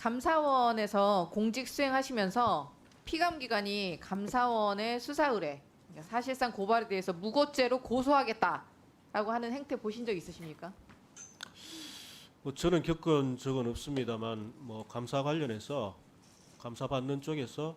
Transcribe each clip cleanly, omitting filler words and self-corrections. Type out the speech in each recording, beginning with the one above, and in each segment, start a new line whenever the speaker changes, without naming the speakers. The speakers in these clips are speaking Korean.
감사원에서 공직 수행하시면서 피감기관이 감사원의 수사 의뢰, 그러니까 사실상 고발에 대해서 무고죄로 고소하겠다라고 하는 행태 보신 적 있으십니까?
뭐 저는 겪은 적은 없습니다만 뭐 감사 관련해서 감사받는 쪽에서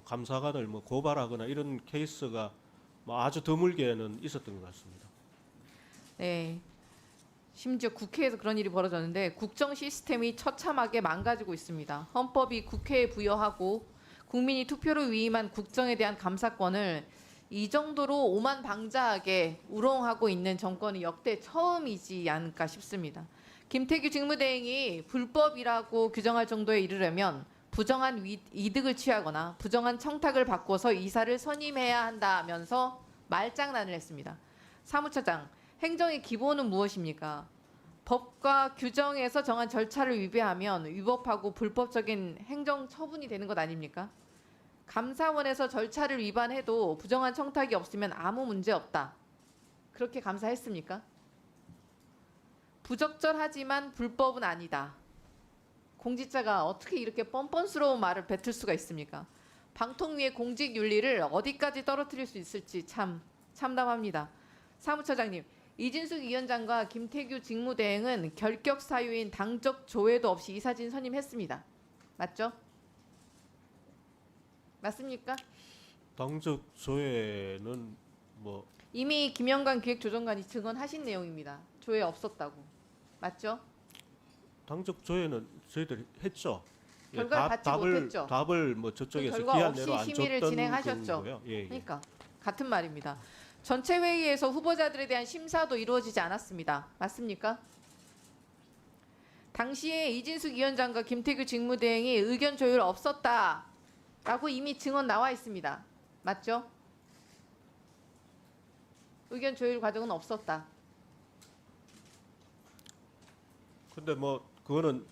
감사관을 뭐 고발하거나 이런 케이스가 뭐 아주 드물게는 있었던 것 같습니다.
네. 심지어 국회에서 그런 일이 벌어졌는데 국정 시스템이 처참하게 망가지고 있습니다. 헌법이 국회에 부여하고 국민이 투표로 위임한 국정에 대한 감사권을 이 정도로 오만방자하게 우롱하고 있는 정권이 역대 처음이지 않을까 싶습니다. 김태규 직무대행이 불법이라고 규정할 정도에 이르려면 부정한 이득을 취하거나 부정한 청탁을 받고서 이사를 선임해야 한다면서 말장난을 했습니다. 사무처장, 행정의 기본은 무엇입니까? 법과 규정에서 정한 절차를 위배하면 위법하고 불법적인 행정 처분이 되는 것 아닙니까? 감사원에서 절차를 위반해도 부정한 청탁이 없으면 아무 문제 없다. 그렇게 감사했습니까? 부적절하지만 불법은 아니다. 공직자가 어떻게 이렇게 뻔뻔스러운 말을 뱉을 수가 있습니까? 방통위의 공직 윤리를 어디까지 떨어뜨릴 수 있을지 참 참담합니다. 사무처장님, 이진숙 위원장과 김태규 직무대행은 결격 사유인 당적 조회도 없이 이사진 선임했습니다. 맞죠? 맞습니까?
당적 조회는 뭐
이미 김영관 기획조정관이 증언하신 내용입니다. 조회 없었다고. 맞죠?
당적 조회는 저희들이 했죠.
결과를 받지 못했죠.
답을 뭐 저쪽에서
결과
기한
없이
내로 안
심의를
줬던
진행하셨죠.
거고요. 예, 예.
그러니까 같은 말입니다. 전체 회의에서 후보자들에 대한 심사도 이루어지지 않았습니다. 맞습니까? 당시에 이진숙 위원장과 김태규 직무대행이 의견 조율 없었다라고 이미 증언 나와 있습니다. 맞죠? 의견 조율 과정은 없었다.
근데 뭐 그거는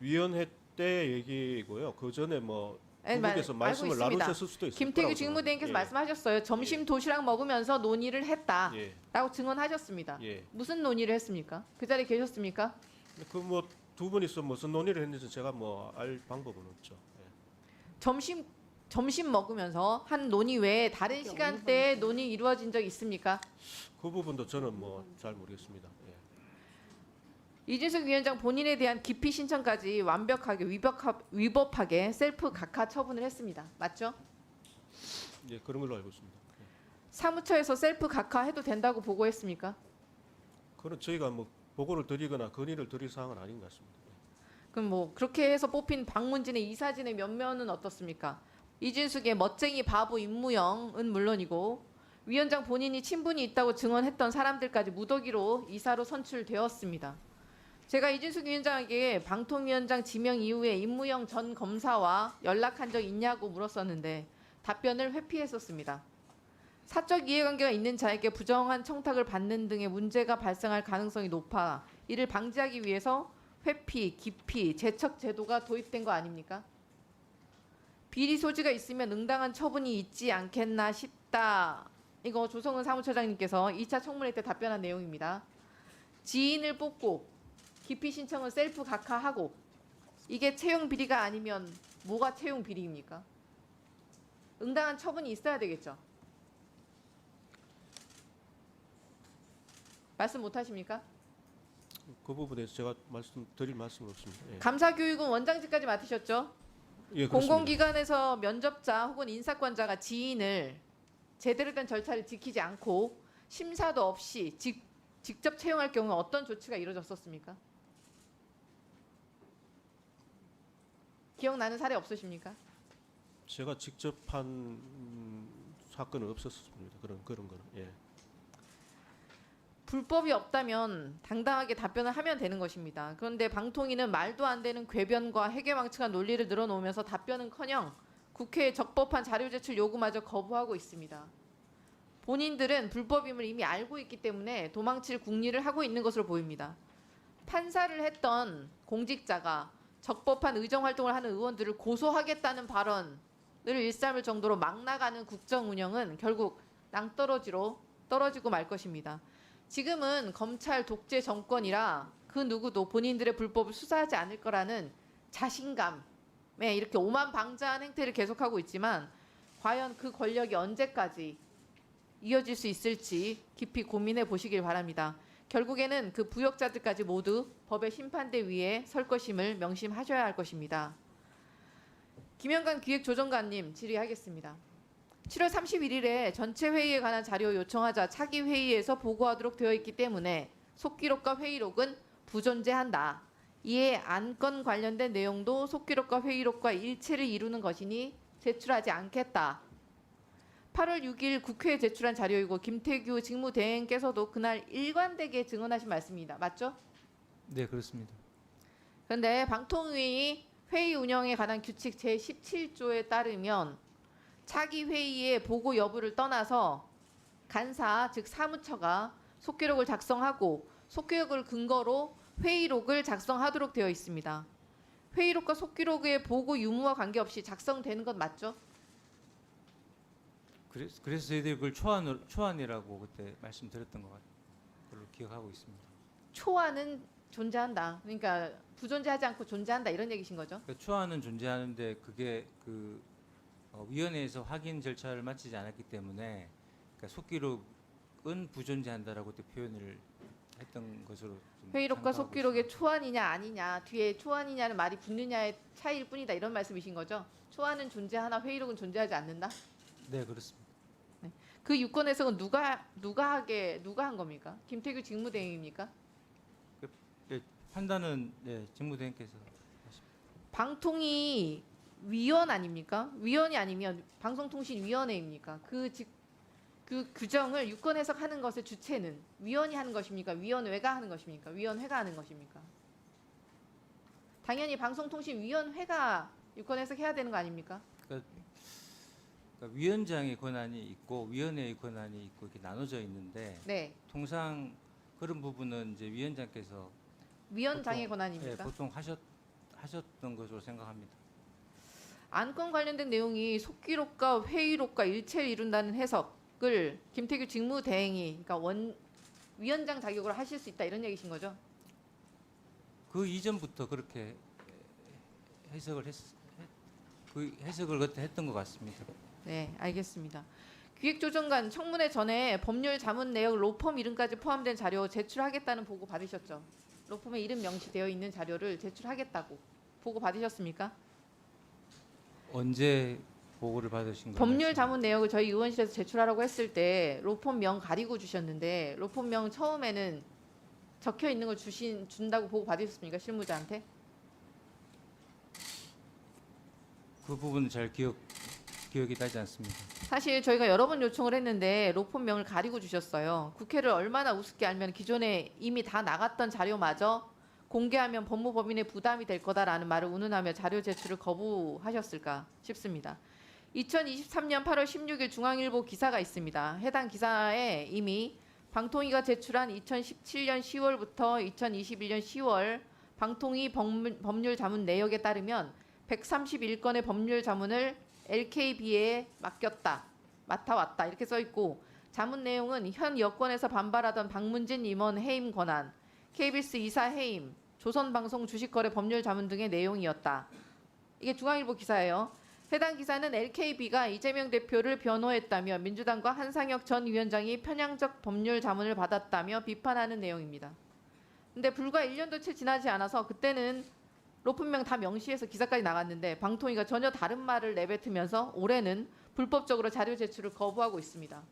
위원회 때 얘기고요. 그 전에 뭐
네,
두 분께서
알고
말씀을
있습니다.
나누셨을 수도 있을
김태규
거라고
직무대행께서
생각합니다.
말씀하셨어요. 점심 도시락 먹으면서 논의를 했다라고
예.
증언하셨습니다.
예.
무슨 논의를 했습니까? 그 자리에 계셨습니까?
그 뭐 두 분이서 무슨 논의를 했는지 제가 뭐 알 방법은 없죠. 예.
점심 먹으면서 한 논의 외에 다른 시간대에 논의 이루어진 적 있습니까?
그 부분도 저는 뭐 잘 모르겠습니다. 예.
이진숙 위원장 본인에 대한 기피 신청까지 완벽하게 위법하게 셀프 각하 처분을 했습니다. 맞죠?
예, 그런 걸로 알고 있습니다. 예.
사무처에서 셀프 각하해도 된다고 보고했습니까?
그건 저희가 뭐 보고를 드리거나 건의를 드릴 사항은 아닌 것 같습니다.
그럼 뭐 그렇게 해서 뽑힌 박문진의 이사진의 면면은 어떻습니까? 이진숙의 멋쟁이 바보 임무영은 물론이고 위원장 본인이 친분이 있다고 증언했던 사람들까지 무더기로 이사로 선출되었습니다. 제가 이진숙 위원장에게 방통위원장 지명 이후에 임무영 전 검사와 연락한 적 있냐고 물었었는데 답변을 회피했었습니다. 사적 이해관계가 있는 자에게 부정한 청탁을 받는 등의 문제가 발생할 가능성이 높아 이를 방지하기 위해서 회피, 기피, 재척 제도가 도입된 거 아닙니까? 비리 소지가 있으면 응당한 처분이 있지 않겠나 싶다. 이거 조성은 사무처장님께서 2차 청문회 때 답변한 내용입니다. 지인을 뽑고 기피 신청은 셀프 각하하고 이게 채용 비리가 아니면 뭐가 채용 비리입니까? 응당한 처분이 있어야 되겠죠. 말씀 못 하십니까?
그 부분에서 제가 드릴 말씀은 없습니다. 예.
감사교육은 원장직까지 맡으셨죠?
예, 그렇습니다.
공공기관에서 면접자 혹은 인사권자가 지인을 제대로 된 절차를 지키지 않고 심사도 없이 직접 채용할 경우에 어떤 조치가 이루어졌었습니까? 기억나는 사례 없으십니까?
제가 직접 한 사건은 없었습니다. 그런 거는. 예.
불법이 없다면 당당하게 답변을 하면 되는 것입니다. 그런데 방통위는 말도 안 되는 궤변과 해괴망측한 논리를 늘어놓으면서 답변은커녕 국회에 적법한 자료 제출 요구마저 거부하고 있습니다. 본인들은 불법임을 이미 알고 있기 때문에 도망칠 궁리를 하고 있는 것으로 보입니다. 판사를 했던 공직자가 적법한 의정활동을 하는 의원들을 고소하겠다는 발언을 일삼을 정도로 막 나가는 국정 운영은 결국 낭떠러지로 떨어지고 말 것입니다. 지금은 검찰 독재 정권이라 그 누구도 본인들의 불법을 수사하지 않을 거라는 자신감에 이렇게 오만방자한 행태를 계속하고 있지만 과연 그 권력이 언제까지 이어질 수 있을지 깊이 고민해 보시길 바랍니다. 결국에는 그 부역자들까지 모두 법의 심판대 위에 설 것임을 명심하셔야 할 것입니다. 김영관 기획조정관님 질의하겠습니다. 7월 31일에 전체 회의에 관한 자료 요청하자 차기 회의에서 보고하도록 되어 있기 때문에 속기록과 회의록은 부존재한다. 이에 안건 관련된 내용도 속기록과 회의록과 일체를 이루는 것이니 제출하지 않겠다. 8월 6일 국회에 제출한 자료이고 김태규 직무대행께서도 그날 일관되게 증언하신 말씀입니다. 맞죠?
네, 그렇습니다.
그런데 방통위 회의 운영에 관한 규칙 제17조에 따르면 차기 회의의 보고 여부를 떠나서 간사 즉 사무처가 속기록을 작성하고 속기록을 근거로 회의록을 작성하도록 되어 있습니다. 회의록과 속기록의 보고 유무와 관계없이 작성되는 것 맞죠?
그래서 저희들이 그걸 초안이라고 그때 말씀드렸던 것 같아요. 그걸로 기억하고 있습니다.
초안은 존재한다. 그러니까 부존재하지 않고 존재한다 이런 얘기신 거죠?
그러니까 초안은 존재하는데 그게 위원회에서 확인 절차를 마치지 않았기 때문에 그러니까 속기록은 부존재한다라고 그때 표현을 했던 것으로 좀
회의록과
참고하고
속기록의 초안이냐 아니냐 뒤에 초안이냐는 말이 붙느냐의 차이일 뿐이다 이런 말씀이신 거죠? 초안은 존재하나 회의록은 존재하지 않는다?
있습니다. 네, 그렇습니다.
그 유권 해석은 누가 한 겁니까? 김태규 직무대행입니까?
판단은 네, 직무대행께서 하십니다.
방통위 위원 아닙니까? 위원이 아니면 방송통신위원회입니까? 그 규정을 유권 해석하는 것의 주체는 위원이 하는 것입니까? 위원회가 하는 것입니까? 위원회가 하는 것입니까? 당연히 방송통신위원회가 유권 해석해야 되는 거 아닙니까?
그러니까 위원장의 권한이 있고 위원회의 권한이 있고 이렇게 나눠져 있는데
네,
통상 그런 부분은 이제 위원장께서
위원장의
보통,
권한입니까?
보통 하셨던 것으로 생각합니다.
안건 관련된 내용이 속기록과 회의록과 일체를 이룬다는 해석을 김태규 직무대행이 그러니까 위원장 자격으로 하실 수 있다 이런 얘기신 거죠?
그 이전부터 그렇게 그 해석을 그때 했던 것 같습니다.
네, 알겠습니다. 기획조정관 청문회 전에 법률 자문 내역 로펌 이름까지 포함된 자료 제출하겠다는 보고 받으셨죠? 로펌에 이름 명시되어 있는 자료를 제출하겠다고 보고 받으셨습니까?
언제 보고를 받으신 거예요?
법률 자문 내역을 저희 의원실에서 제출하라고 했을 때 로펌 명 가리고 주셨는데 로펌 명 처음에는 적혀 있는 걸 준다고 보고 받으셨습니까? 실무자한테?
그 부분은 잘 기억이 나지 않습니다.
사실 저희가 여러 번 요청을 했는데 로펌 명을 가리고 주셨어요. 국회를 얼마나 우습게 알면 기존에 이미 다 나갔던 자료마저 공개하면 법무법인의 부담이 될 거다라는 말을 운운하며 자료 제출을 거부하셨을까 싶습니다. 2023년 8월 16일 중앙일보 기사가 있습니다. 해당 기사에 이미 방통위가 제출한 2017년 10월부터 2021년 10월 방통위 법률 자문 내역에 따르면 131건의 법률 자문을 LKB에 맡아왔다 이렇게 써 있고 자문 내용은 현 여권에서 반발하던 박문진 임원 해임 권한, KBS 이사 해임, 조선방송 주식거래 법률 자문 등의 내용이었다. 이게 중앙일보 기사예요. 해당 기사는 LKB가 이재명 대표를 변호했다며 민주당과 한상혁 전 위원장이 편향적 법률 자문을 받았다며 비판하는 내용입니다. 근데 불과 1년도 채 지나지 않아서 그때는 로펌명 다 명시해서 기사까지 나갔는데 방통위가 전혀 다른 말을 내뱉으면서 올해는 불법적으로 자료 제출을 거부하고 있습니다.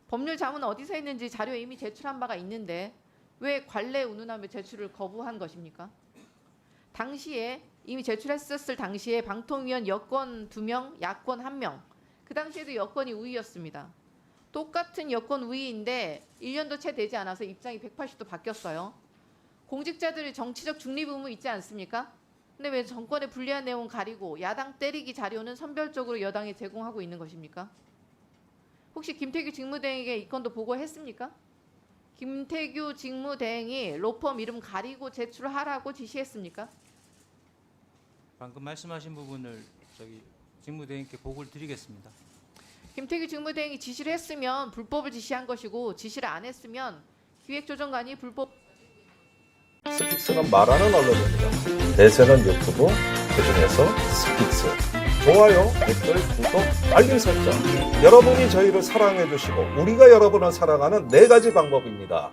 법률 자문은 어디서 했는지 자료 이미 제출한 바가 있는데 왜 관례 운운하며 제출을 거부한 것입니까? 당시에 이미 제출했었을 당시에 방통위원 여권 2명, 야권 1명. 그 당시에도 여권이 우위였습니다. 똑같은 여권 우위인데 1년도 채 되지 않아서 입장이 180도 바뀌었어요. 공직자들이 정치적 중립 의무 있지 않습니까? 근데 왜 정권의 불리한 내용 가리고 야당 때리기 자료는 선별적으로 여당에 제공하고 있는 것입니까? 혹시 김태규 직무대행에게 이 건도 보고했습니까? 김태규 직무대행이 로펌 이름 가리고 제출하라고 지시했습니까?
방금 말씀하신 부분을 저기 직무대행께 보고를 드리겠습니다.
김태규 직무대행이 지시를 했으면 불법을 지시한 것이고 지시를 안 했으면 기획조정관이 불법
스픽스는 말하는 언론입니다. 대세는 유튜브, 그중에서 스픽스. 좋아요, 댓글, 구독, 알림 설정. 여러분이 저희를 사랑해 주시고 우리가 여러분을 사랑하는 4가지 방법입니다.